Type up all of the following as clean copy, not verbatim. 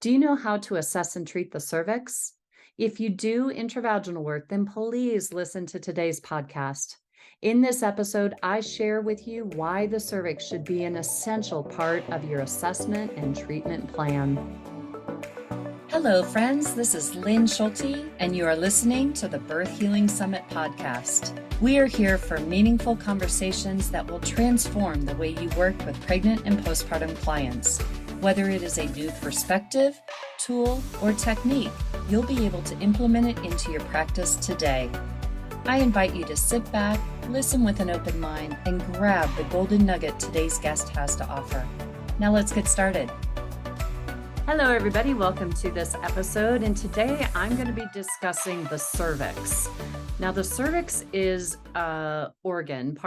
Do you know how to assess and treat the cervix? If you do intravaginal work, then please listen to today's podcast. In this episode, I share with you why the cervix should be an essential part of your assessment and treatment plan. Hello, friends. This is Lynn Schulte, and you are listening to the Birth Healing Summit podcast. We are here for meaningful conversations that will transform the way you work with pregnant and postpartum clients. Whether it is a new perspective, tool, or technique, you'll be able to implement it into your practice today. I invite you to sit back, listen with an open mind, and grab the golden nugget today's guest has to offer. Now let's get started. Hello, everybody. Welcome to this episode. And today I'm going to be discussing the cervix. Now, the cervix is part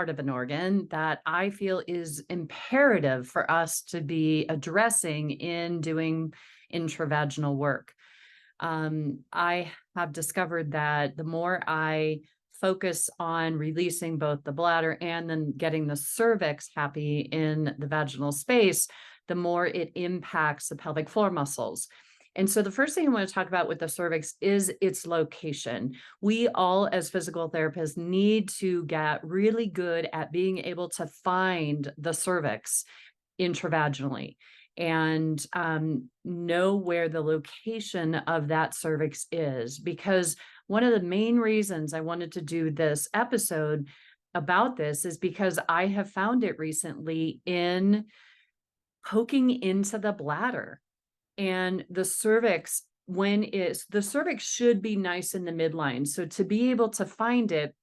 of an organ that I feel is imperative for us to be addressing in doing intravaginal work. I have discovered that the more I focus on releasing both the bladder and then getting the cervix happy in the vaginal space, the more it impacts the pelvic floor muscles. And so the first thing I want to talk about with the cervix is its location. We all, as physical therapists, need to get really good at being able to find the cervix intravaginally and know where the location of that cervix is. Because one of the main reasons I wanted to do this episode about this is because I have found it recently in poking into the bladder. And the cervix, the cervix should be nice in the midline. So to be able to find it,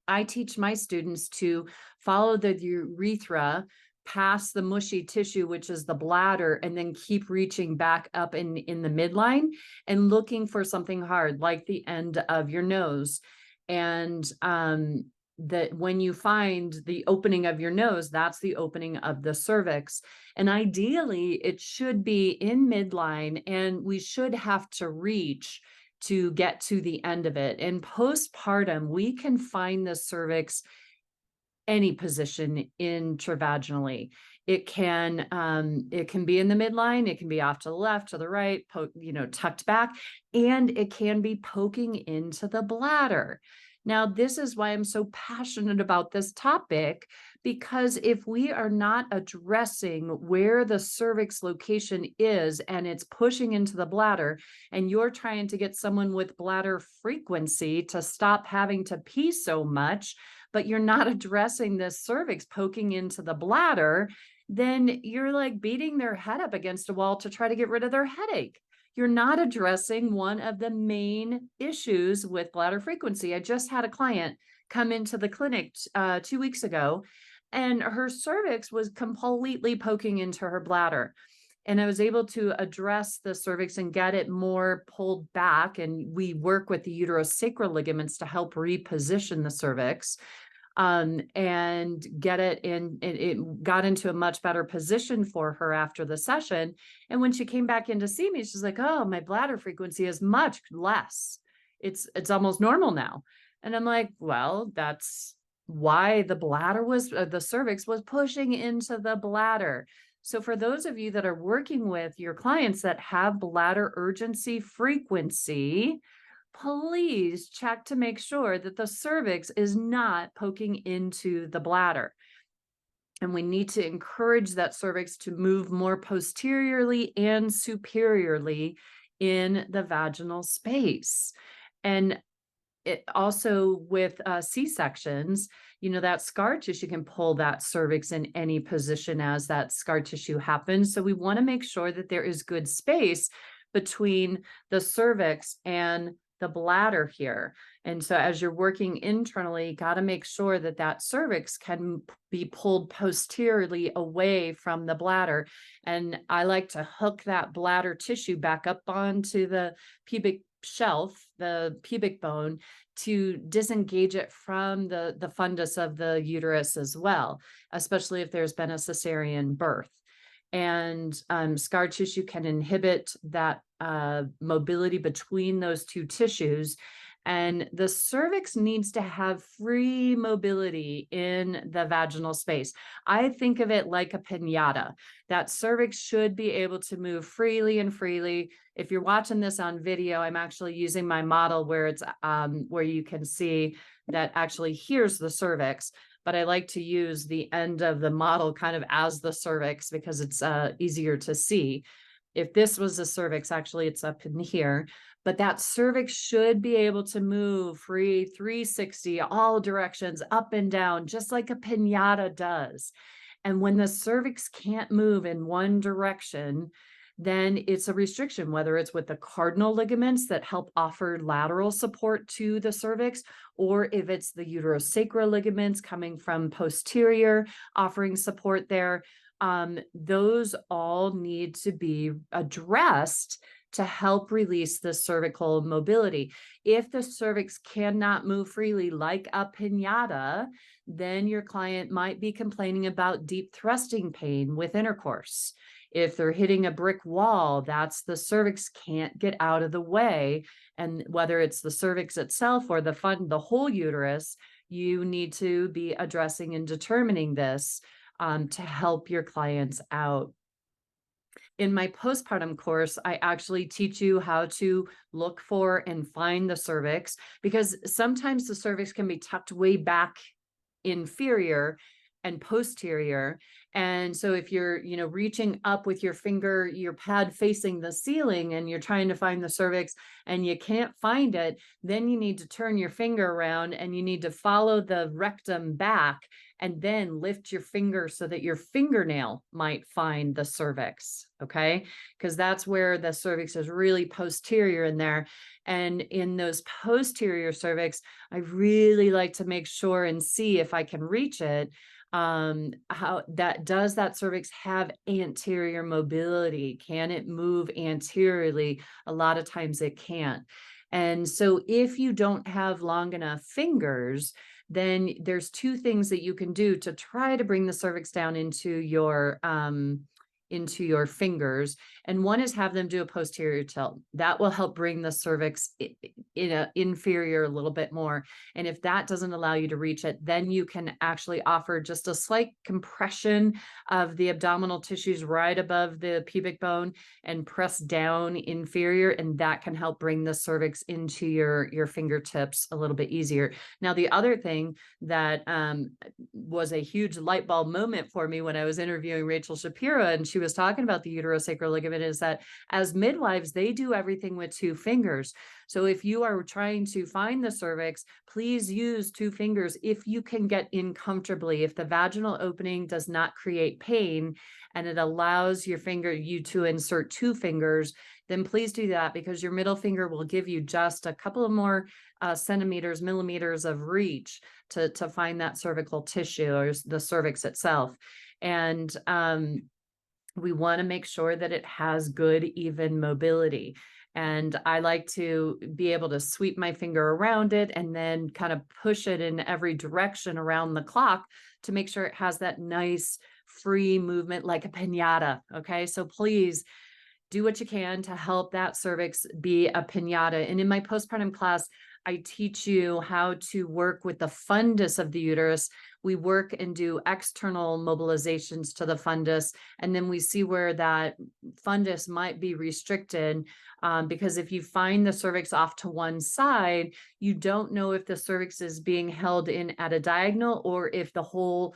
I teach my students to follow the urethra past the mushy tissue, which is the bladder, and then keep reaching back up in the midline and looking for something hard, like the end of your nose. And that when you find the opening of your nose, that's the opening of the cervix. And ideally, it should be in midline, and we should have to reach to get to the end of it. In postpartum, we can find the cervix any position intravaginally. It can be in the midline, it can be off to the left, to the right, tucked back, and it can be poking into the bladder. Now, this is why I'm so passionate about this topic, because if we are not addressing where the cervix location is and it's pushing into the bladder, and you're trying to get someone with bladder frequency to stop having to pee so much, but you're not addressing this cervix poking into the bladder, then you're like beating their head up against a wall to try to get rid of their headache. You're not addressing one of the main issues with bladder frequency. I just had a client come into the clinic 2 weeks ago, and her cervix was completely poking into her bladder. And I was able to address the cervix and get it more pulled back. And we work with the uterosacral ligaments to help reposition the cervix. And get it in, it got into a much better position for her after the session. And when she came back in to see me, she's like, oh, my bladder frequency is much less. It's almost normal now. And I'm like, well, that's why the cervix was pushing into the bladder. So for those of you that are working with your clients that have bladder urgency frequency, please check to make sure that the cervix is not poking into the bladder. And we need to encourage that cervix to move more posteriorly and superiorly in the vaginal space. And it also with C-sections, that scar tissue can pull that cervix in any position as that scar tissue happens. So we want to make sure that there is good space between the cervix and the bladder here. And so as you're working internally, you got to make sure that that cervix can be pulled posteriorly away from the bladder. And I like to hook that bladder tissue back up onto the pubic shelf, the pubic bone, to disengage it from the fundus of the uterus as well, especially if there's been a cesarean birth. And scar tissue can inhibit that mobility between those two tissues. And the cervix needs to have free mobility in the vaginal space. I think of it like a piñata. That cervix should be able to move freely and freely. If you're watching this on video, I'm actually using my model where it's where you can see that actually here's the cervix, but I like to use the end of the model kind of as the cervix because it's easier to see. If this was the cervix, actually it's up in here, but that cervix should be able to move free 360, all directions, up and down, just like a piñata does. And when the cervix can't move in one direction, then it's a restriction, whether it's with the cardinal ligaments that help offer lateral support to the cervix, or if it's the uterosacral ligaments coming from posterior, offering support there. Those all need to be addressed to help release the cervical mobility. If the cervix cannot move freely like a piñata, then your client might be complaining about deep thrusting pain with intercourse. If they're hitting a brick wall, that's the cervix can't get out of the way. And whether it's the cervix itself or the whole uterus, you need to be addressing and determining this to help your clients out. In my postpartum course, I actually teach you how to look for and find the cervix, because sometimes the cervix can be tucked way back inferior and posterior. And so if you're, reaching up with your finger, your pad facing the ceiling, and you're trying to find the cervix and you can't find it, then you need to turn your finger around and you need to follow the rectum back and then lift your finger so that your fingernail might find the cervix. Okay. Because that's where the cervix is really posterior in there. And in those posterior cervix, I really like to make sure and see if I can reach it. How that cervix have anterior mobility? Can it move anteriorly? A lot of times it can't. And so if you don't have long enough fingers, then there's two things that you can do to try to bring the cervix down into your fingers. And one is have them do a posterior tilt. That will help bring the cervix in a inferior a little bit more. And if that doesn't allow you to reach it, then you can actually offer just a slight compression of the abdominal tissues right above the pubic bone and press down inferior. And that can help bring the cervix into your fingertips a little bit easier. Now, the other thing that was a huge light bulb moment for me when I was interviewing Rachel Shapiro, and she was talking about the uterosacral ligament, is that as midwives, they do everything with two fingers. So if you are trying to find the cervix, please use two fingers if you can get in comfortably. If the vaginal opening does not create pain and it allows you to insert two fingers, then please do that, because your middle finger will give you just a couple of more centimeters, millimeters of reach to find that cervical tissue or the cervix itself. And we want to make sure that it has good, even mobility. And I like to be able to sweep my finger around it and then kind of push it in every direction around the clock to make sure it has that nice free movement like a piñata. Okay, so please do what you can to help that cervix be a piñata. And in my postpartum class, I teach you how to work with the fundus of the uterus. We work and do external mobilizations to the fundus, and then we see where that fundus might be restricted, because if you find the cervix off to one side, you don't know if the cervix is being held in at a diagonal or if the whole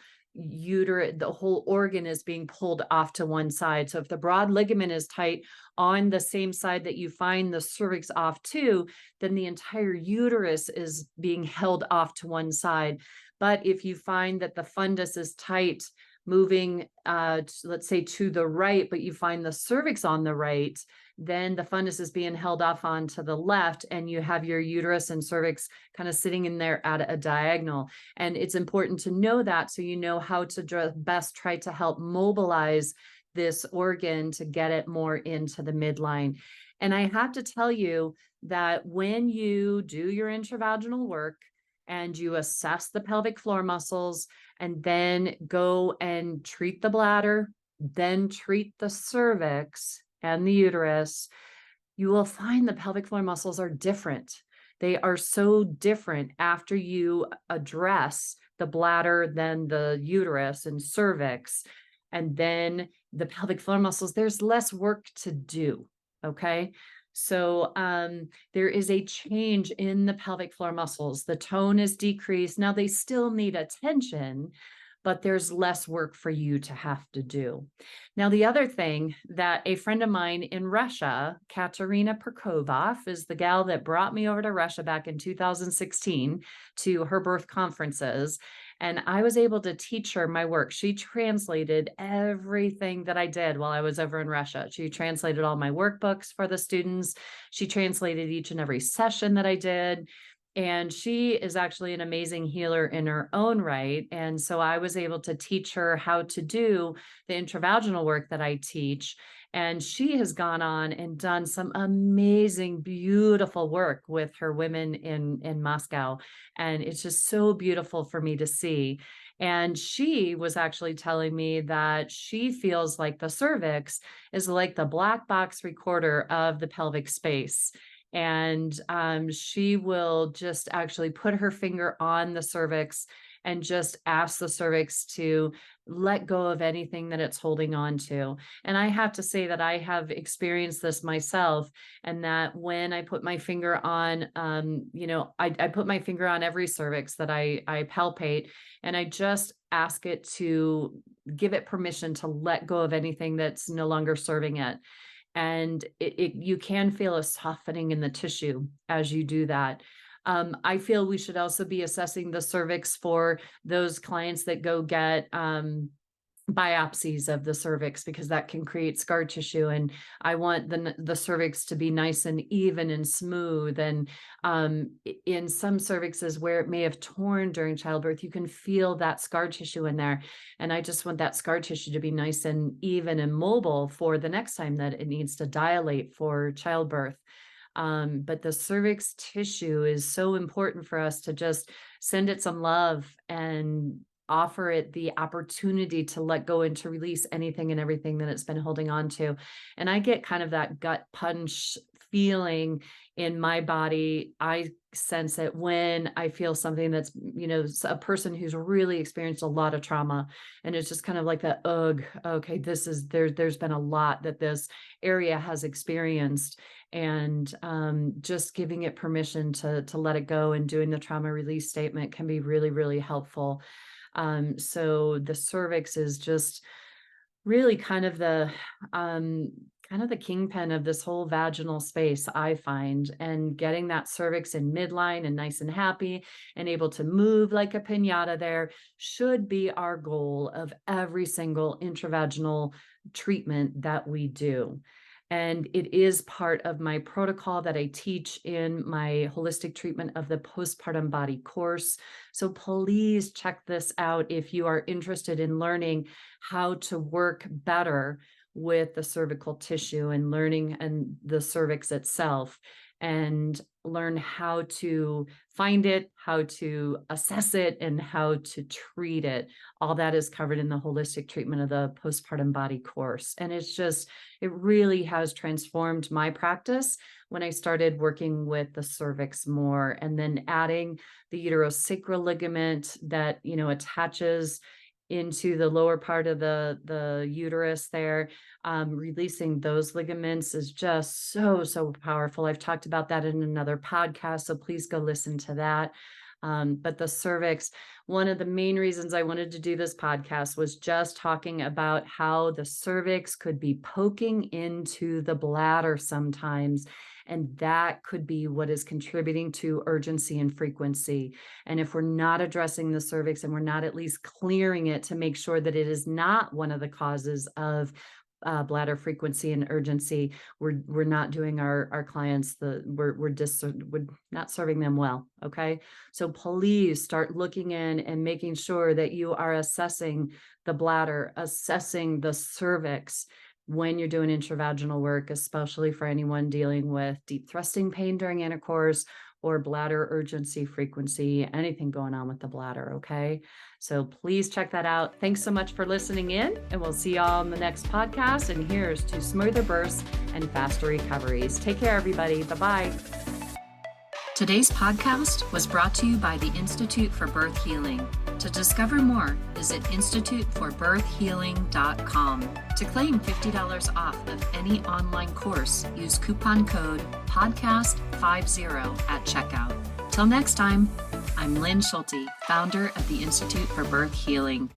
organ is being pulled off to one side. So if the broad ligament is tight on the same side that you find the cervix off to, then the entire uterus is being held off to one side. But if you find that the fundus is tight, moving, let's say to the right, but you find the cervix on the right, then the fundus is being held off onto the left, and you have your uterus and cervix kind of sitting in there at a diagonal. And it's important to know that, so you know how to best try to help mobilize this organ to get it more into the midline. And I have to tell you that when you do your intravaginal work and you assess the pelvic floor muscles and then go and treat the bladder, then treat the cervix and the uterus, you will find the pelvic floor muscles are different. They are so different after you address the bladder, then the uterus and cervix, and then the pelvic floor muscles. There's less work to do. Okay. So there is a change in the pelvic floor muscles. The tone is decreased. Now they still need attention, but there's less work for you to have to do. Now, the other thing that a friend of mine in Russia, Katerina Perkovov, is the gal that brought me over to Russia back in 2016 to her birth conferences. And I was able to teach her my work. She translated everything that I did while I was over in Russia. She translated all my workbooks for the students. She translated each and every session that I did. And she is actually an amazing healer in her own right. And so I was able to teach her how to do the intravaginal work that I teach. And she has gone on and done some amazing, beautiful work with her women in Moscow. And it's just so beautiful for me to see. And she was actually telling me that she feels like the cervix is like the black box recorder of the pelvic space. And she will just actually put her finger on the cervix and just ask the cervix to let go of anything that it's holding on to. And I have to say that I have experienced this myself, and that when I put my finger on, I put my finger on every cervix that I palpate, and I just ask it to give it permission to let go of anything that's no longer serving it. And you can feel a softening in the tissue as you do that. I feel we should also be assessing the cervix for those clients that go get biopsies of the cervix, because that can create scar tissue. And I want the cervix to be nice and even and smooth. And in some cervixes where it may have torn during childbirth, you can feel that scar tissue in there. And I just want that scar tissue to be nice and even and mobile for the next time that it needs to dilate for childbirth. But the cervix tissue is so important for us to just send it some love and offer it the opportunity to let go and to release anything and everything that it's been holding on to. And I get kind of that gut punch feeling in my body. I sense it when I feel something that's, a person who's really experienced a lot of trauma. And it's just kind of like that, ugh, okay, there's been a lot that this area has experienced. And just giving it permission to let it go and doing the trauma release statement can be really, really helpful. So the cervix is just really kind of the kingpin of this whole vaginal space, I find. And getting that cervix in midline and nice and happy and able to move like a piñata there should be our goal of every single intravaginal treatment that we do. And it is part of my protocol that I teach in my holistic treatment of the postpartum body course. So please check this out if you are interested in learning how to work better with the cervical tissue and learning and the cervix itself, and learn how to find it, how to assess it, and how to treat it. All that is covered in the holistic treatment of the postpartum body course. And it really has transformed my practice when I started working with the cervix more, and then adding the uterosacral ligament that, attaches into the lower part of the uterus there. Releasing those ligaments is just so powerful. I've talked about that in another podcast, so please go listen to that. But the cervix, one of the main reasons I wanted to do this podcast was just talking about how the cervix could be poking into the bladder sometimes. And that could be what is contributing to urgency and frequency. And if we're not addressing the cervix and we're not at least clearing it to make sure that it is not one of the causes of bladder frequency and urgency, we're not doing our clients we're not serving them well. Okay, so please start looking in and making sure that you are assessing the bladder, assessing the cervix when you're doing intravaginal work, especially for anyone dealing with deep thrusting pain during intercourse or bladder urgency, frequency, anything going on with the bladder. Okay, so please check that out. Thanks so much for listening in, and we'll see y'all in the next podcast. And here's to smoother births and faster recoveries. Take care, everybody. Bye-bye. Today's podcast was brought to you by the Institute for Birth Healing. To discover more, visit instituteforbirthhealing.com. To claim $50 off of any online course, use coupon code PODCAST50 at checkout. Till next time, I'm Lynn, founder of the Institute for Birth Healing.